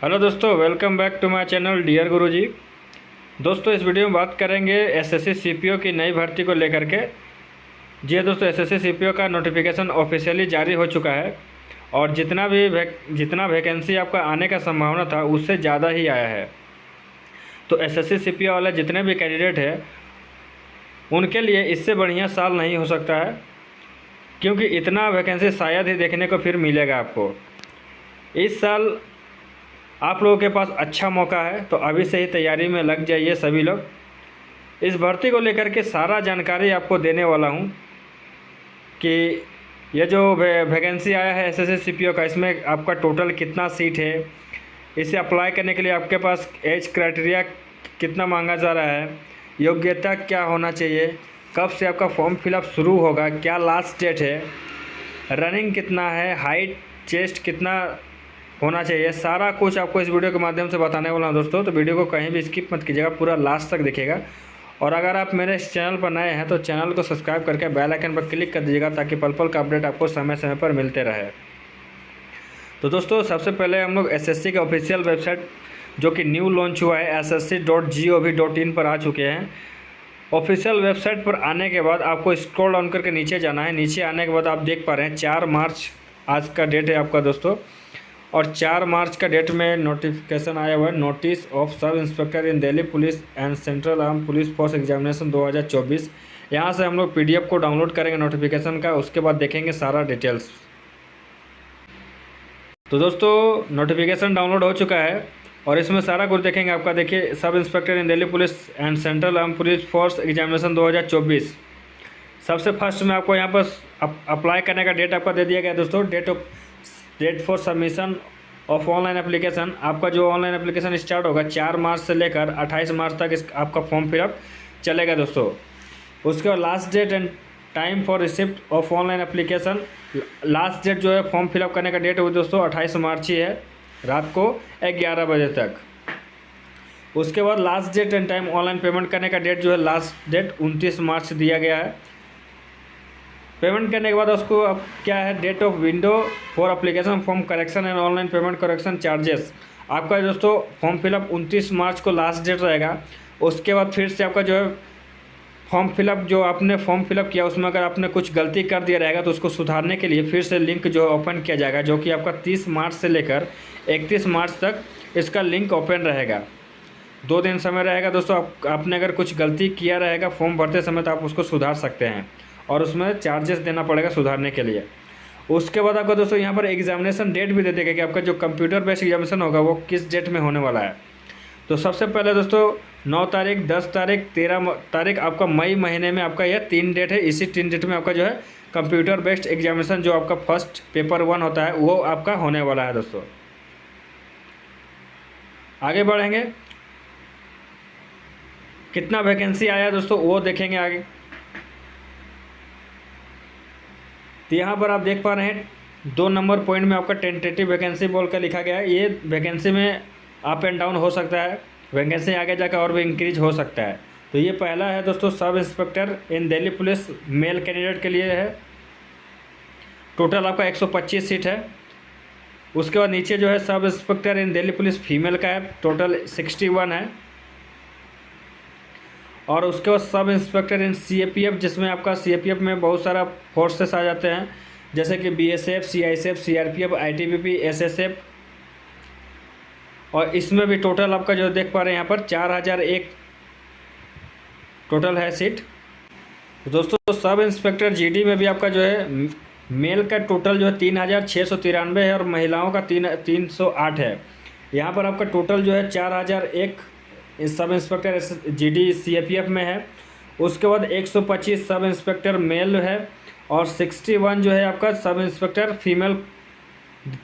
Hello दोस्तों, welcome back to my channel dear Guruji. दोस्तों, इस वीडियो में बात करेंगे एसएससी सीपीओ की नई भर्ती को लेकर के। जी हाँ दोस्तों, एसएससी सीपीओ का नोटिफिकेशन ऑफिशियली जारी हो चुका है और जितना वैकेंसी आपका आने का संभावना था उससे ज़्यादा ही आया है। तो एसएससी सीपीओ वाले जितने भी कैंडिडेट हैं उनके लिए इससे बढ़िया साल नहीं हो सकता है, क्योंकि इतना वैकेंसी शायद ही देखने को फिर मिलेगा आपको। इस साल आप लोगों के पास अच्छा मौका है, तो अभी से ही तैयारी में लग जाइए सभी लोग। इस भर्ती को लेकर के सारा जानकारी आपको देने वाला हूँ कि ये जो वैकेंसी आया है एसएससी सीपीओ का, इसमें आपका टोटल कितना सीट है, इसे अप्लाई करने के लिए आपके पास एज क्राइटेरिया कितना मांगा जा रहा है, योग्यता क्या होना चाहिए, कब से आपका फॉर्म फिलअप शुरू होगा, क्या लास्ट डेट है, रनिंग कितना है, हाइट चेस्ट कितना होना चाहिए, सारा कुछ आपको इस वीडियो के माध्यम से बताने वाला हूँ दोस्तों। तो वीडियो को कहीं भी स्किप मत कीजिएगा, पूरा लास्ट तक देखिएगा। और अगर आप मेरे इस चैनल पर नए हैं तो चैनल को सब्सक्राइब करके बेल आइकन पर क्लिक कर दीजिएगा, ताकि पल पल का अपडेट आपको समय समय पर मिलते रहे। तो दोस्तों, सबसे पहले हम लोग एसएससी का ऑफिशियल वेबसाइट जो कि न्यू लॉन्च हुआ है ssc.gov.in पर आ चुके हैं। ऑफिशियल वेबसाइट पर आने के बाद आपको स्क्रॉल डाउन करके नीचे जाना है। नीचे आने के बाद आप देख पा रहे हैं 4 मार्च आज का डेट है आपका दोस्तों, और 4 मार्च का डेट में नोटिफिकेशन आया हुआ है, notice of sub inspector in Delhi police and central arm police force examination 2024। यहाँ से हम लोग पीडीएफ को डाउनलोड करेंगे नोटिफिकेशन का, उसके बाद देखेंगे सारा डिटेल्स। तो दोस्तों, नोटिफिकेशन डाउनलोड हो चुका है और इसमें सारा कुछ देखेंगे आपका। देखिए, sub inspector in Delhi police and central arm police force examination 2024। सबसे फर्स्ट में आपको यहाँ पर अप्लाई करने का डेट आपका दे दिया गया दोस्तों। Date for submission of online application, आपका जो ऑनलाइन एप्लीकेशन स्टार्ट होगा 4 मार्च से लेकर 28 मार्च तक आपका फॉर्म फिलअप चलेगा दोस्तों। उसके बाद last date and time for receipt of online application, last date जो है फॉर्म फिलअप करने का डेट वो दोस्तों 28 मार्च ही है, रात को 11 बजे तक। उसके बाद last date and time online payment करने का डेट जो है लास्ट डेट 29 मार्च दिया गया है। पेमेंट करने के बाद उसको अब क्या है, date of window for application form correction and online payment correction charges. आपका दोस्तों फॉर्म फिलअप 29 मार्च को लास्ट डेट रहेगा। उसके बाद फिर से आपका जो है फॉर्म फिलअप, जो आपने फॉर्म फिलअप किया उसमें अगर आपने कुछ गलती कर दिया रहेगा तो उसको सुधारने के लिए फिर से लिंक जो है ओपन किया जाएगा, जो कि आपका 30 मार्च से लेकर 31 मार्च तक इसका लिंक ओपन रहेगा। 2 दिन समय रहेगा दोस्तों। आपने अगर कुछ गलती किया रहेगा फॉर्म भरते समय तो आप उसको सुधार सकते हैं, और उसमें चार्जेस देना पड़ेगा सुधारने के लिए। उसके बाद आपको दोस्तों यहाँ पर एग्जामिनेशन डेट भी दे देगा कि आपका जो कंप्यूटर बेस्ड एग्जामिनेशन होगा वो किस डेट में होने वाला है। तो सबसे पहले दोस्तों 9 तारीख, 10 तारीख, 13 तारीख आपका मई महीने में आपका यह 3 डेट है। इसी 3 डेट में आपका जो है कंप्यूटर बेस्ड एग्जामिनेशन जो आपका फर्स्ट पेपर 1 होता है वो आपका होने वाला है दोस्तों। आगे बढ़ेंगे, कितना वैकेंसी आया दोस्तों वो देखेंगे आगे। तो यहाँ पर आप देख पा रहे हैं 2 नंबर पॉइंट में आपका टेंटेटिव वैकेंसी बोल कर लिखा गया है। ये वैकेंसी में अप एंड डाउन हो सकता है, वैकेंसी आगे जाकर और भी इंक्रीज हो सकता है। तो ये पहला है दोस्तों, सब इंस्पेक्टर इन दिल्ली पुलिस मेल कैंडिडेट के लिए है। टोटल आपका 125 सीट है। उसके बाद नीचे जो है सब इंस्पेक्टर इन दिल्ली पुलिस फीमेल का है, टोटल 61 है। और उसके बाद सब इंस्पेक्टर इन सीएपीएफ, जिसमें आपका सीएपीएफ में बहुत सारा फोर्सेस आ जाते हैं, जैसे कि BSF, CISF, CRPF, ITBP, SSF. और इसमें भी टोटल आपका जो देख पा रहे हैं यहाँ पर 4001 टोटल है सीट। तो दोस्तों, सब इंस्पेक्टर जीडी में भी आपका जो है मेल का टोटल जो है 3693 है और महिलाओं का 308 है। यहाँ पर आपका टोटल जो है 4001 इस सब इंस्पेक्टर जीडी सीएपीएफ में है। उसके बाद 125 सब इंस्पेक्टर मेल है और 61 जो है आपका सब इंस्पेक्टर फीमेल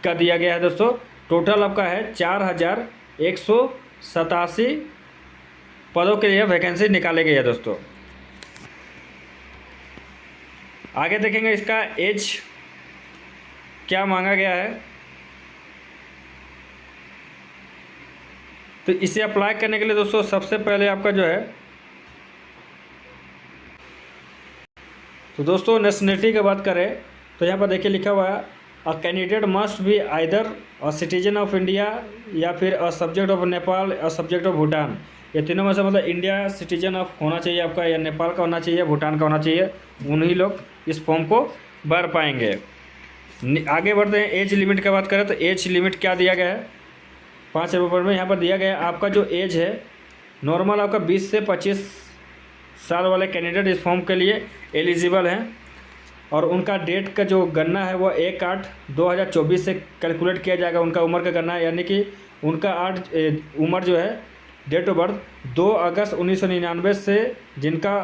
का दिया गया है दोस्तों। टोटल आपका है 4187 पदों के लिए वैकेंसी निकाले गई है दोस्तों। आगे देखेंगे इसका एज क्या मांगा गया है। तो इसे अप्लाई करने के लिए दोस्तों सबसे पहले आपका जो है, तो दोस्तों नेशनलिटी की बात करें तो यहाँ पर देखिए लिखा हुआ है a candidate must be either a citizen of India या फिर a subject of Nepal, a subject of Bhutan. ये तीनों में से मतलब इंडिया सिटीजन ऑफ होना चाहिए आपका, या नेपाल का होना चाहिए, भूटान का होना चाहिए। उन्हीं लोग इस फॉर्म को भर पाएंगे। आगे बढ़ते हैं। एज लिमिट की बात करें तो एज लिमिट क्या दिया गया है 5 नंबर में यहाँ पर दिया गया है। आपका जो एज है नॉर्मल आपका 20 से 25 साल वाले कैंडिडेट इस फॉर्म के लिए एलिजिबल हैं, और उनका डेट का जो गणना है वो 1/8/2024 से कैलकुलेट किया जाएगा उनका उम्र का गणना, यानी कि उनका उम्र जो है डेट ऑफ बर्थ 2 अगस्त 1999 से जिनका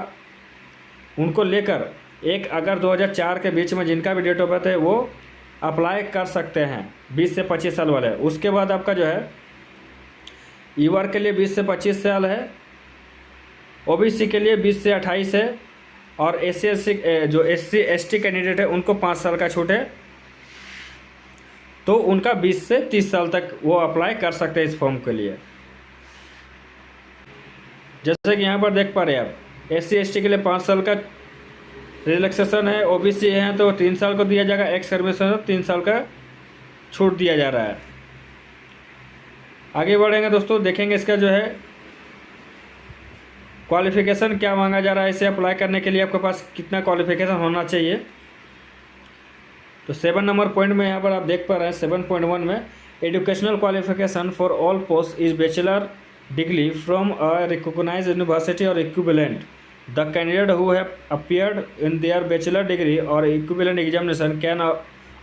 उनको लेकर 1 अगस्त 2004 के बीच में जिनका भी डेट ऑफ बर्थ है वो अप्लाई कर सकते हैं 20 से 25 साल वाले। उसके बाद आपका जो है ईवर के लिए 20 से 25 साल है, ओबीसी के लिए 20 से 28 है, और SC जो SC ST कैंडिडेट है उनको 5 साल का छूट है, तो उनका 20 से 30 साल तक वो अप्लाई कर सकते हैं इस फॉर्म के लिए। जैसे कि यहाँ पर देख पा रहे हैं आप SC ST के लिए 5 साल का रिलैक्सेशन है, ओबीसी है तो 3 साल को दिया जाएगा, एक्स सर्विस है 3 साल का छूट दिया जा रहा है। आगे बढ़ेंगे दोस्तों, देखेंगे इसका जो है क्वालिफिकेशन क्या मांगा जा रहा है। इसे अप्लाई करने के लिए आपके पास कितना क्वालिफिकेशन होना चाहिए। तो 7 नंबर पॉइंट में यहाँ पर आप देख पा रहे हैं 7.1 में educational qualification for all post is bachelor degree from a recognised university or equivalent. The candidate who have appeared in their bachelor degree or equivalent examination can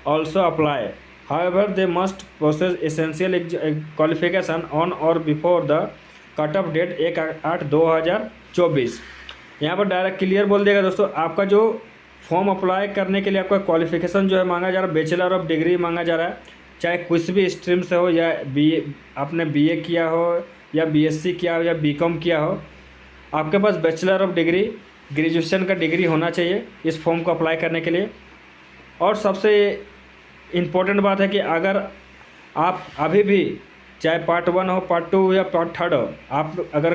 also apply, however they must process essential qualification on or before the cut off date 1/8/2024। यहाँ पर direct clear बोल देगा दोस्तों, आपका जो form apply करने के लिए आपका क्वालिफिकेशन जो है मांगा जा रहा है बैचलर ऑफ डिग्री मांगा जा रहा है, चाहे कुछ भी स्ट्रीम से हो, या आपने BA किया हो या BSc किया हो या BCom किया हो, आपके पास बैचलर ऑफ डिग्री ग्रेजुएशन का डिग्री होना चाहिए इस फॉर्म को अप्लाई करने के लिए। और सबसे इम्पोर्टेंट बात है कि अगर आप अभी भी चाहे पार्ट 1 हो, पार्ट 2 या पार्ट 3 हो, आप अगर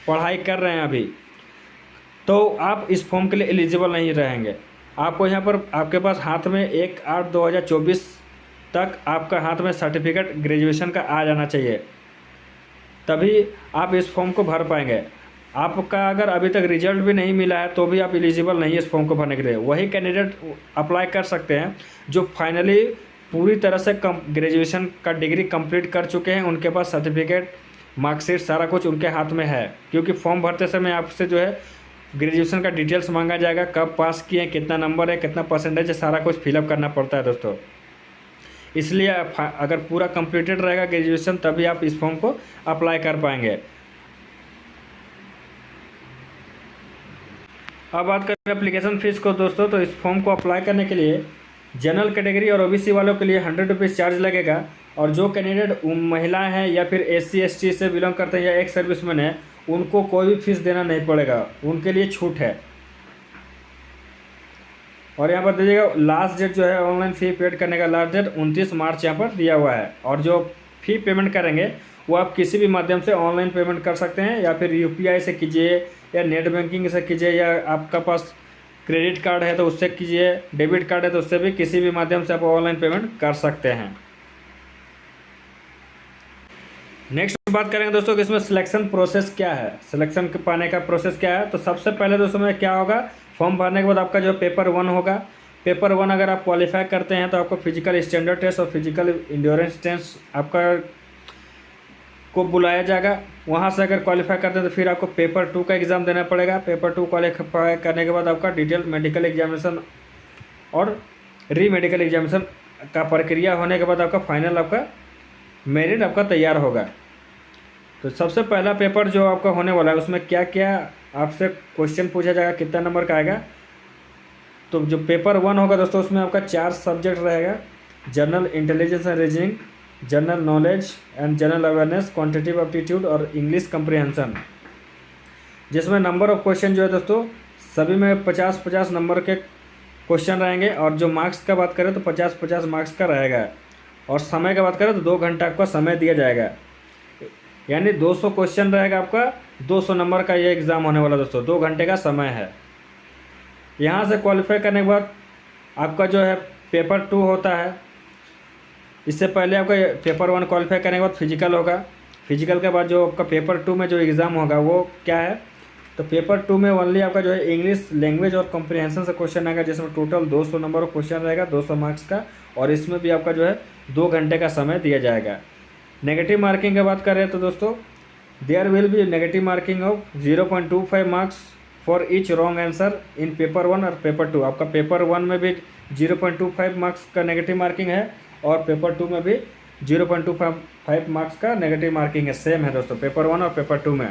पढ़ाई कर रहे हैं अभी, तो आप इस फॉर्म के लिए एलिजिबल नहीं रहेंगे। आपको यहाँ पर आपके पास हाथ में 1/8/2024 तक आपका हाथ में सर्टिफिकेट ग्रेजुएशन का आ जाना चाहिए, तभी आप इस फॉर्म को भर पाएंगे। आपका अगर अभी तक रिजल्ट भी नहीं मिला है तो भी आप एलिजिबल नहीं है इस फॉर्म को भरने के लिए। वही कैंडिडेट अप्लाई कर सकते हैं जो फाइनली पूरी तरह से ग्रेजुएशन का डिग्री कंप्लीट कर चुके हैं, उनके पास सर्टिफिकेट, मार्कशीट सारा कुछ उनके हाथ में है। क्योंकि फॉर्म भरते समय आपसे जो है ग्रेजुएशन का डिटेल्स मांगा जाएगा, कब पास किए, कितना नंबर है, कितना परसेंटेज है, सारा कुछ फिलअप करना पड़ता है दोस्तों। इसलिए अगर पूरा कंप्लीटेड रहेगा ग्रेजुएशन तभी आप इस फॉर्म को अप्लाई कर पाएंगे। अब बात करें एप्लीकेशन फ़ीस को दोस्तों, तो इस फॉर्म को अप्लाई करने के लिए जनरल कैटेगरी और ओबीसी वालों के लिए 100 रुपीज़ चार्ज लगेगा, और जो कैंडिडेट महिलाएं हैं या फिर SC ST से बिलोंग करते हैं या एक्स सर्विसमैन है, उनको कोई भी फीस देना नहीं पड़ेगा, उनके लिए छूट है। और यहाँ पर दीजिएगा लास्ट डेट जो है ऑनलाइन फ़ी पेड करने का लास्ट डेट 29 मार्च यहाँ पर दिया हुआ है। और जो फ़ी पेमेंट करेंगे वो आप किसी भी माध्यम से ऑनलाइन पेमेंट कर सकते हैं, या फिर UPI से कीजिए, या नेट बैंकिंग से कीजिए, या आपका पास क्रेडिट कार्ड है तो उससे कीजिए, डेबिट कार्ड है तो उससे भी, किसी भी माध्यम से आप ऑनलाइन पेमेंट कर सकते हैं। नेक्स्ट बात करेंगे दोस्तों कि इसमें सिलेक्शन प्रोसेस क्या है, सिलेक्शन पाने का प्रोसेस क्या है। तो सबसे पहले दोस्तों में क्या होगा, फॉर्म भरने के बाद आपका जो पेपर 1 होगा, पेपर 1 अगर आप क्वालिफाई करते हैं तो आपको फिजिकल स्टैंडर्ड टेस्ट और फिजिकल इंड्योरेंस टेस्ट आपका को बुलाया जाएगा। वहाँ से अगर क्वालिफाई करते हैं तो फिर आपको पेपर 2 का एग्ज़ाम देना पड़ेगा। पेपर 2 क्वालिफाई करने के बाद आपका डिटेल मेडिकल एग्जामिनेशन और री मेडिकल एग्जामिनेशन का प्रक्रिया होने के बाद आपका फाइनल आपका मेरिट आपका तैयार होगा। तो सबसे पहला पेपर जो आपका होने वाला है उसमें क्या क्या आपसे क्वेश्चन पूछा जाएगा, कितना नंबर का आएगा। तो जो पेपर 1 होगा दोस्तों उसमें आपका 4 सब्जेक्ट रहेगा, general intelligence and reasoning, general knowledge and general awareness, quantitative aptitude और इंग्लिश कंप्रीहेंशन, जिसमें नंबर ऑफ क्वेश्चन जो है दोस्तों सभी में 50-50 नंबर के क्वेश्चन रहेंगे। और जो मार्क्स का बात करें तो 50-50 मार्क्स का रहेगा। और समय की बात करें तो 2 घंटा आपका समय दिया जाएगा, यानी 200 क्वेश्चन रहेगा आपका, 200 नंबर का ये एग्ज़ाम होने वाला दोस्तों, 2 घंटे का समय है। यहाँ से क्वालिफाई करने के बाद आपका जो है पेपर 2 होता है, इससे पहले आपका पेपर 1 क्वालिफाई करने के बाद फिजिकल होगा। फिजिकल के बाद जो आपका पेपर 2 में जो एग्ज़ाम होगा वो क्या है, तो पेपर 2 में ओनली आपका जो है इंग्लिश लैंग्वेज और कॉम्प्रिहेंशन से क्वेश्चन आएगा, जिसमें टोटल 200 नंबर का क्वेश्चन रहेगा, 200 मार्क्स का। और इसमें भी आपका जो है 2 घंटे का समय दिया जाएगा। नेगेटिव मार्किंग की बात करें तो दोस्तों, there will be negative marking of 0.25 marks for each wrong answer in paper 1 और पेपर 2। आपका पेपर 1 में भी 0.25 मार्क्स का नेगेटिव मार्किंग है और पेपर 2 में भी 0.25 मार्क्स का नेगेटिव मार्किंग है। सेम है दोस्तों पेपर 1 और पेपर 2 में।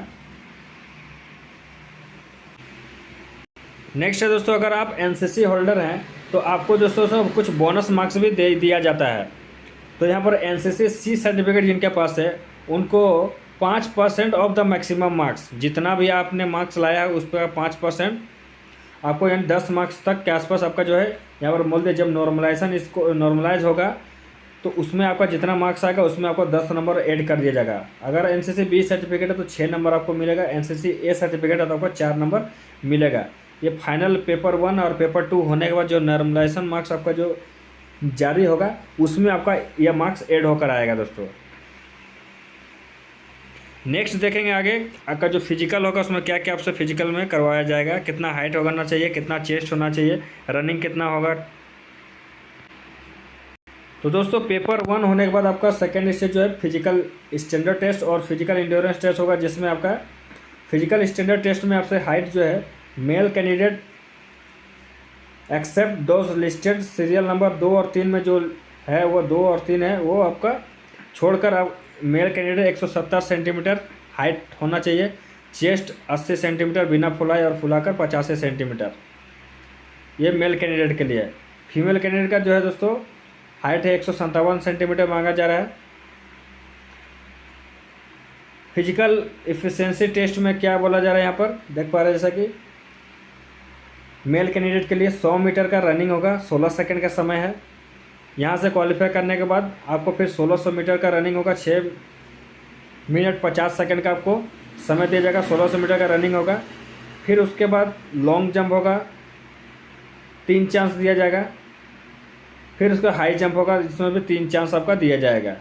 नेक्स्ट है दोस्तों, अगर आप एनसीसी होल्डर हैं तो आपको दोस्तों सब कुछ बोनस मार्क्स भी दे दिया जाता है। तो यहाँ पर एनसीसी सी सर्टिफिकेट जिनके पास है उनको 5% ऑफ द मैक्सिमम मार्क्स, जितना भी आपने मार्क्स लाया है उस पर 5% आपको, यानी 10 मार्क्स तक के आसपास आपका जो है यहाँ पर बोलते, जब नॉर्मलाइजेशन इसको नॉर्मलाइज होगा तो उसमें आपका जितना मार्क्स आएगा उसमें आपको 10 नंबर ऐड कर दिया जाएगा। अगर एनसीसी बी सर्टिफिकेट है तो 6 नंबर आपको मिलेगा, एनसीसी ए सर्टिफिकेट है तो आपको 4 नंबर मिलेगा। ये फाइनल पेपर 1 और पेपर 2 होने के बाद जो नॉर्मलाइजेशन मार्क्स आपका जो जारी होगा उसमें आपका यह मार्क्स ऐड होकर आएगा दोस्तों। नेक्स्ट देखेंगे आगे आपका जो फिजिकल होगा उसमें क्या क्या आपसे फिजिकल में करवाया जाएगा, कितना हाइट होना चाहिए, कितना चेस्ट होना चाहिए, रनिंग कितना होगा। तो दोस्तों पेपर 1 होने के बाद आपका सेकेंड स्टेज जो है फिजिकल स्टैंडर्ड टेस्ट और फिजिकल इंड्योरेंस टेस्ट होगा, जिसमें आपका फिजिकल स्टैंडर्ड टेस्ट में आपसे हाइट जो है male candidate except those listed serial number 2 और 3 में जो है वो 2 और 3 है वो आपका छोड़कर आप मेल कैंडिडेट 170 सेंटीमीटर हाइट होना चाहिए, चेस्ट 80 सेंटीमीटर बिना फुलाए और फुलाकर 85 सेंटीमीटर, ये मेल कैंडिडेट के लिए है। फीमेल कैंडिडेट का जो है दोस्तों हाइट है 157 सेंटीमीटर मांगा जा रहा है। फिजिकल एफिशिएंसी टेस्ट में क्या बोला जा रहा है यहाँ पर देख पा रहे हैं, जैसा कि मेल कैंडिडेट के लिए 100 मीटर का रनिंग होगा, 16 सेकंड का समय है। यहाँ से क्वालिफाई करने के बाद आपको फिर 1600 मीटर का रनिंग होगा, 6 मिनट 50 सेकंड का आपको समय दिया जाएगा, 1600 मीटर का रनिंग होगा। फिर उसके बाद लॉन्ग जंप होगा, 3 चांस दिया जाएगा। फिर उसका हाई जंप होगा जिसमें भी 3 चांस आपका दिया जाएगा।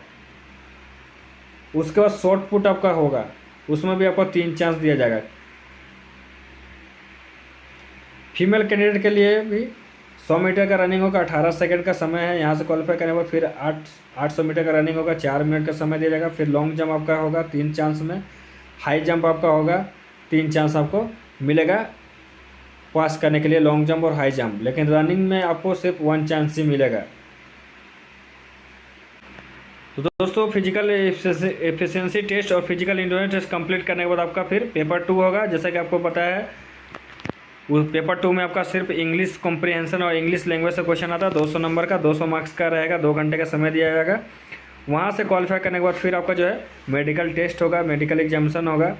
उसके बाद शॉर्ट पुट आपका होगा, उसमें भी आपको 3 चांस दिया जाएगा। फीमेल कैंडिडेट के लिए भी 100 मीटर का रनिंग होगा, 18 सेकंड का समय है। यहाँ से क्वालिफाई करने के बाद फिर 800 मीटर का रनिंग होगा, 4 मिनट का समय दिया जाएगा। फिर लॉन्ग जंप आपका होगा 3 चांस में, हाई जंप आपका होगा 3 चांस आपको मिलेगा पास करने के लिए, लॉन्ग जंप और हाई जंप। लेकिन रनिंग में आपको सिर्फ 1 चांस ही मिलेगा। तो दोस्तों फिजिकल एफिशिएंसी टेस्ट और फिजिकल इंड्योरेंस टेस्ट कंप्लीट करने के बाद आपका फिर पेपर 2 होगा। जैसा कि आपको पता है उस पेपर 2 में आपका सिर्फ इंग्लिश कॉम्प्रिहेंशन और इंग्लिश लैंग्वेज से क्वेश्चन आता है, 200 नंबर का, 200 मार्क्स का रहेगा, 2 घंटे का समय दिया जाएगा। वहाँ से क्वालिफाई करने के बाद फिर आपका जो है मेडिकल टेस्ट होगा, मेडिकल एग्जामिनेशन होगा।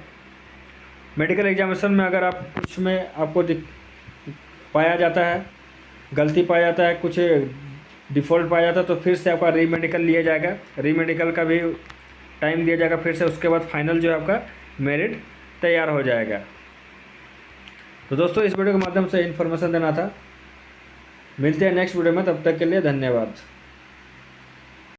मेडिकल एग्जामिनेशन में अगर आप कुछ में आपको पाया जाता है, गलती पाया जाता है, कुछ डिफ़ॉल्ट पाया जाता है, तो फिर से आपका रीमेडिकल लिया जाएगा, रीमेडिकल का भी टाइम दिया जाएगा फिर से। उसके बाद फाइनल जो है आपका मेरिट तैयार हो जाएगा। तो दोस्तों इस वीडियो के माध्यम से इन्फॉर्मेशन देना था। मिलते हैं नेक्स्ट वीडियो में, तब तक के लिए धन्यवाद।